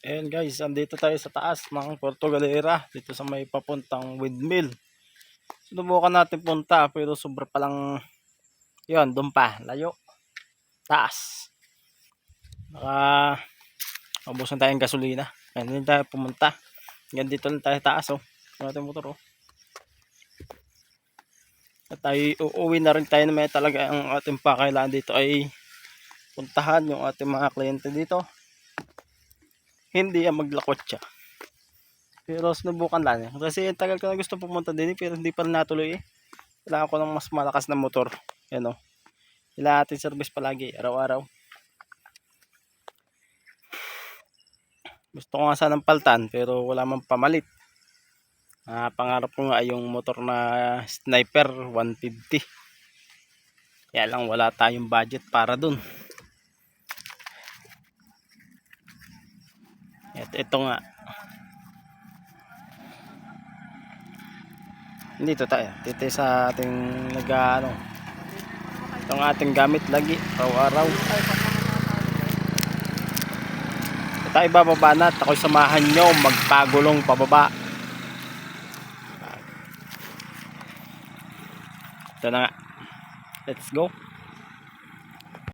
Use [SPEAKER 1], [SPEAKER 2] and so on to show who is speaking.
[SPEAKER 1] Ayan guys, andito tayo sa taas ng Puerto Galera, dito sa may papuntang windmill. Subukan natin punta pero sobra palang yon, doon pa, layo, taas. Baka mabusan tayong gasolina. Ayan din tayo pumunta. Yan dito lang tayo taas oh. Ating motor oh. At tayo uuwi na rin tayo na may talaga ang ating pakailangan dito ay puntahan yung ating mga kliyente dito. Hindi ang maglakotsa. Pero sinubukan lang. Kasi tagal ko na gusto pumunta din pero hindi pa rin natuloy eh. Kailangan ko ng mas malakas na motor. Yan o. Kailangan natin service palagi. Araw-araw. Gusto ko nga sanang paltan pero wala man pamalit. Pangarap ko nga yung motor na Sniper 150. Kaya lang wala tayong budget para dun. Ito nga. Dito tayo. Dito sa ating nag-ano. Itong ating gamit lagi. Araw-araw. Tayo bababa na at ako'y samahan nyo magpagulong pababa. Ito na nga. Let's go.